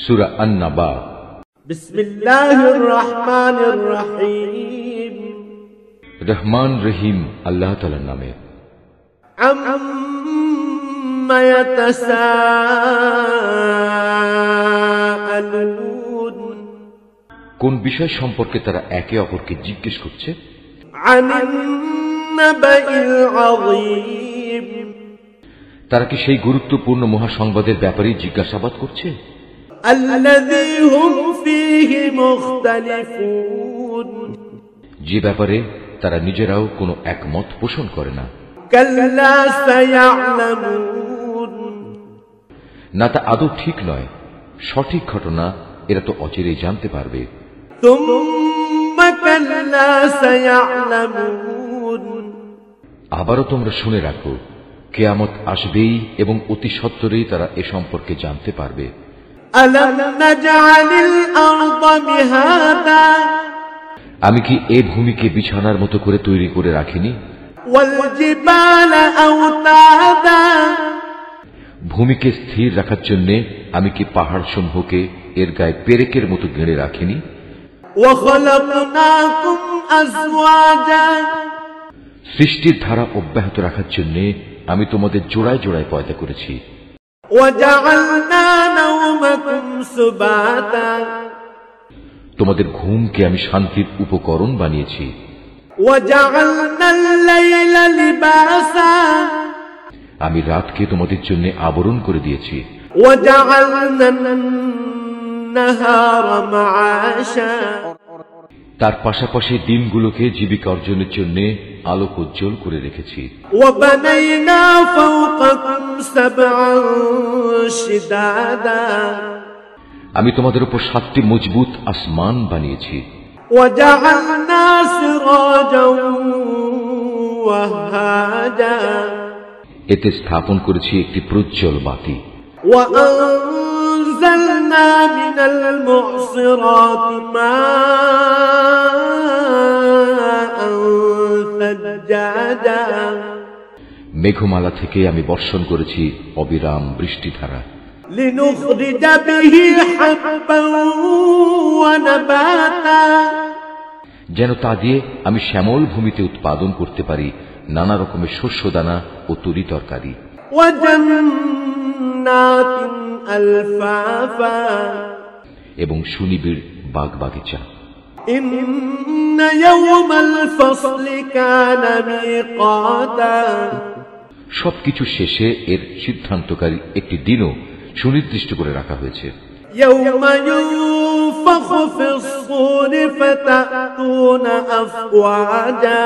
সূরা আন-নাবা। বিসমিল্লাহির রহমানির রহিম। রহমান রহিম আল্লাহ তাআলার নামে। আম্মা ইয়াতাসাআলুন, কোন বিষয় সম্পর্কে তারা একে অপরকে জিজ্ঞেস করছে? আনিন নাবাইল আযীম, তারা কি সেই গুরুত্বপূর্ণ মহাসংবাদের ব্যাপারে জিজ্ঞাসাবাদ করছে? আল্লাযী হুম ফীহি মুখতালিফুন, যে ব্যাপারে তারা নিজেরাও কোনো একমত পোষণ করে না। কাল্লা সায়া'লামুন, না, তা আদৌ ঠিক নয়। সঠিক ঘটনা এরা তো অচিরেই জানতে পারবে। তুম্মা কাল্লা সায়া'লামুন, আবারও তোমরা শুনে রাখো, কিয়ামত আসবেই এবং অতি সত্বরেই তারা এ সম্পর্কে জানতে পারবে। আলাম নাজআলিল আরদা মিহাদা, আমি কি এ ভূমিকে বিছানার মতো করে তৈরি করে রাখিনি? ওয়াল জিবালা আওতাদা, ভূমিকে স্থির রাখার জন্য আমি কি পাহাড় সমূহকে এর গায়ে পেরেকের মতো গেড়ে রাখিনি? ওয়া খালাকনাকুম আজওয়াজা, সৃষ্টির ধারা অব্যাহত রাখার জন্য আমি তোমাদের জোড়ায় জোড়ায় পয়দা করেছি। ওয়া জাআলনা নাওমাকুম সুবাতা, তোমাদের ঘুমকে আমি শান্তির উপকরণ বানিয়েছি। ওয়া জাআলনাল লাইলা লিবাসা, আমি রাতকে তোমাদের জন্য আবরণ করে দিয়েছি। ওয়া জাআলনান নাহারা মাআশা, তার পাশাপাশি দিনগুলোকে জীবিকা অর্জনের জন্য আলোক উজ্জ্বল করে রেখেছি। ওয়া বানাইনা ফাওকাকুম সাবআন শিদাদা, আমি তোমাদের উপর 7টি মজবুত আসমান বানিয়েছি। ওয়া জাআলনা সিরাজাও ওয়াহাজা, এতে স্থাপন করেছি একটি প্রজ্জ্বল বাতি। ওয়া আনজালনা মিনাল মু'সিরাতি মাআন সাজ্জাজা, মেঘমালা থেকে আমি বর্ষণ করেছি অবিরাম বৃষ্টিধারা। লিনুখরিজা বিহি হাব্বান ওয়া নাবাতা, যেন তা দিয়ে আমি শ্যামল ভূমিতে উৎপাদন করতে পারি নানা রকমের শস্যদানা ও তরি তরকারি। ওয়া জান্নাতিন আলফাফা, এবং সুনিবিড় বাগ বাগিচা। ইন্না ইয়াওমাল ফাসলি কানা মিকাতা, সবকিছু শেষে এর সিদ্ধান্তকারী একটি দিনও সুনির্দিষ্ট করে রাখা হয়েছে। ইয়াওমা ইউনফাখু ফিস সূরি ফাতাতুনা আফওয়াজা,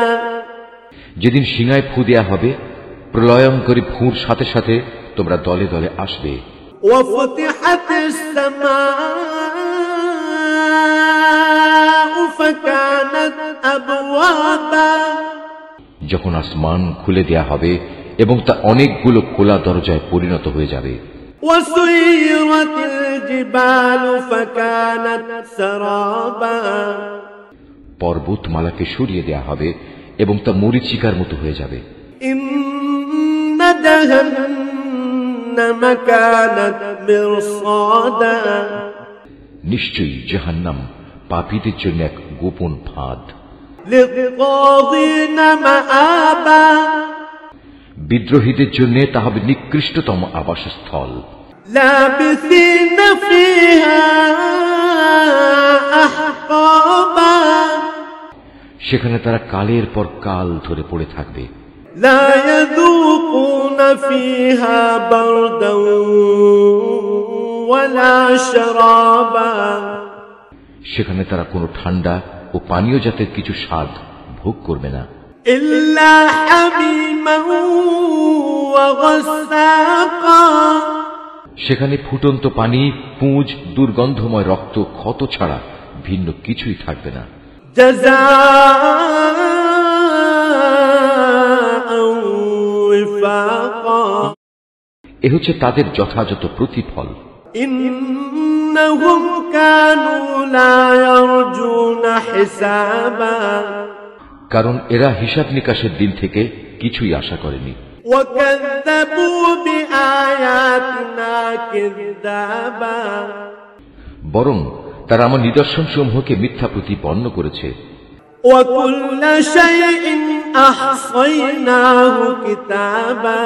যেদিন সিংহায় ফু দেয়া হবে, প্রলয়ঙ্করী ফুঁর সাথে সাথে তোমরা দলে দলে আসবে। ওয়া ফুতিহাতিস সামাউ ফাকানাত আবওয়াবা, যখন আসমান খুলে দেয়া হবে এবং তা অনেকগুলো খোলা দরজায় পরিণত হয়ে যাবে। ওয়া সুয়িরাতিল জিবালু ফাকানাত সারাবা, পর্বতমালাকে সরিয়ে দেয়া হবে এবং তা মরীচিকার মতো হয়ে যাবে। ইন্না জাহান্নামা কানাত মিরসাদা, নিশ্চয়ই জাহান্নাম পাপীদের জন্য এক গোপন ফাঁদ। লিত্তাগিনা মাআবা, বিদ্রোহীদের জন্য তা হবে নিকৃষ্টতম আবাসস্থল। লাবিসিনা ফিহা আহকাবা, সেখানে তারা কালের পর কাল ধরে পড়ে থাকবে। লা ইয়াযুকুনা ফিহা বারদান ওয়ালা শারাবা, সেখানে তারা কোনো ঠান্ডা ও পানীয় জাতের কিছু স্বাদ ভোগ করবে না। ইল্লা হামিমান ওয়া গাসসাকা, সেখানে ফুটন্ত পানি, পুঁজ, দুর্গন্ধময় রক্ত, ক্ষত ছাড়া ভিন্ন কিছুই থাকবে না। জাযাআন ওয়িফাকা, এ হচ্ছে তাদের যথাযথ প্রতিফল। ইন্নাহুম কানু লা ইয়ারজুনা হিসাবা, কারণ এরা হিসাব নিকাশের দিন থেকে কিছুই আশা করেনি। ওয়া কাযযাবু বিআয়াতিনা কিযাবা, বরং তারা আমার নিদর্শনসমূহকে মিথ্যা প্রতিপন্ন করেছে। وكل شيء أحصيناه كتابا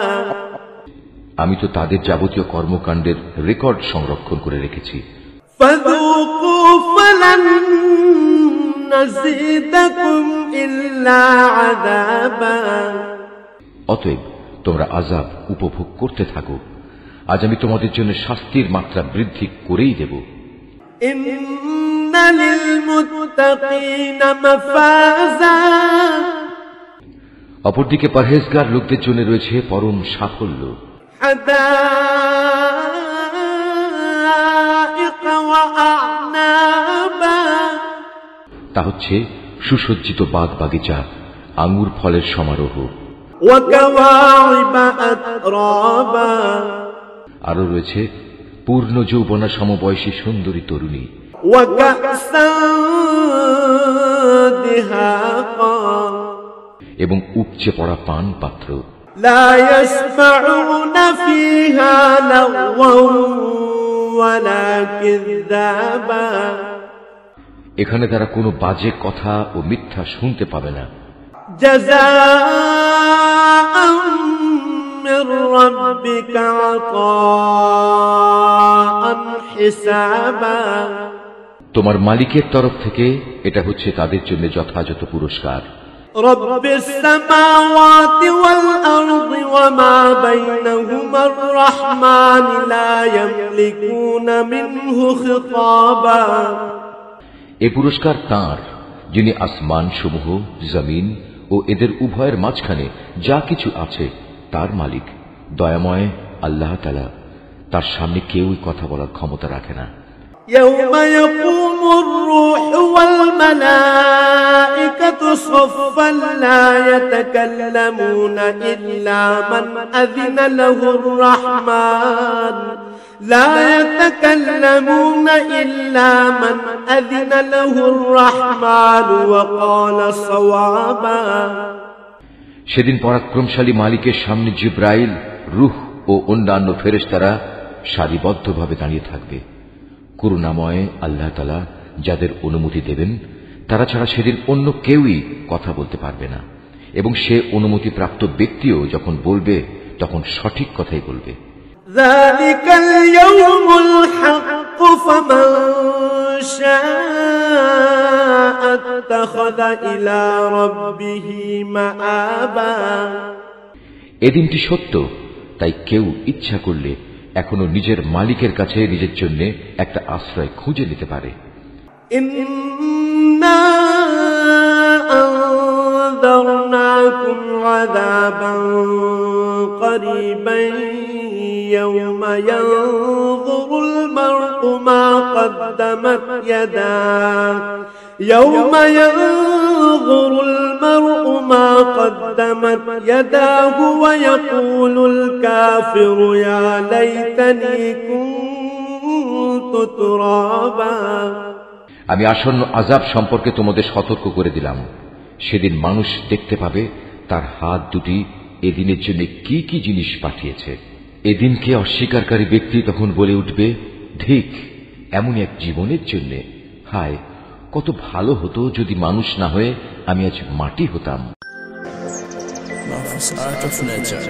আমি তো তাদের যাবতীয় কর্মকাণ্ডের রেকর্ড সংরক্ষণ করে রেখেছি। فذوقوا فلن نزيدكم إلا عذابا অতএব তোমরা আযাব উপভোগ করতে থাকো, আজ আমি তোমাদের জন্য শাস্তির মাত্রা বৃদ্ধি করেই দেব। إن للمتقين مفازا অপরদিকে পরহেজগার লোকদের জন্য রয়েছে পরম সাফল্য। حدائق وأعنابا তা হচ্ছে সুসজ্জিত বাগ বাগিচা, আঙ্গুর ফলের সমারোহ। وكواعب أترابا আরো রয়েছে পূর্ণ যৌবনা সমবয়সী সুন্দরী তরুণী। وكأسا دهاقا এবং উপচে পড়া পান পাত্র। لا يسمعون فيها لغوا ولا كذابا এখানে তারা কোনো বাজে কথা ও মিথ্যা শুনতে পাবে না। جزاء من ربك عطاء حسابا তোমার মালিকের তরফ থেকে এটা হচ্ছে তাদের জন্য যথাযথ পুরস্কার। رب السماوات والأرض وما بينهما الرحمن لا يملكون منه خطابا এ পুরস্কার তাঁর, যিনি আসমান সমূহ, জমিন ও এদের উভয়ের মাঝখানে যা কিছু আছে তার মালিক, দয়াময় আল্লাহ তাআলা। তার সামনে কেউই কথা বলার ক্ষমতা রাখে না। يوم يقوم الروح والملائكة صفا لا يتكلمون إلا من أذن له الرحمن لا يتكلمون إلا من أذن له الرحمن وقال صوابا সেদিন পরাক্রমশালী মালিকের সামনে জিব্রাইল, রূহ ও অন্যান্য ফেরেশতারা সারিবদ্ধভাবে দাঁড়িয়ে থাকবে। করুণাময় আল্লাহ তাআলা যাদের অনুমতি দেবেন তারা ছাড়া সেদিন অন্য কেউই কথা বলতে পারবে না, এবং সে অনুমতি প্রাপ্ত ব্যক্তিও যখন বলবে তখন সঠিক কথাই বলবে। ذلك اليوم الحق فمن شاء اتخذ إلى ربه مآبا এদিনটি সত্য, তাই কেউ ইচ্ছা করলে এখনো নিজের মালিকের কাছে নিজের জন্য একটা আশ্রয় খুঁজে নিতে পারে। إنا أنذرناكم عذابا قريبا يوم ينظر المرء ما قدمت يداه يوم ينظر المرء ما قدمت يداه ويقول الكافر يا ليتني كنت ترابا আমি আসন্ন আযাব সম্পর্কে তোমাদের সতর্ক করে দিলাম। সেদিন মানুষ দেখতে পাবে তার হাত দুটি এদিনের জন্য কি কি জিনিস পাঠিয়েছে। এদিনকে অস্বীকারী ব্যক্তি তখন বলে উঠবে, ঠিক এমন এক জীবনের জন্য হায়, কত ভালো হতো যদি মানুষ না হয়ে আমি আজ মাটি হতাম। Marvelous art of nature.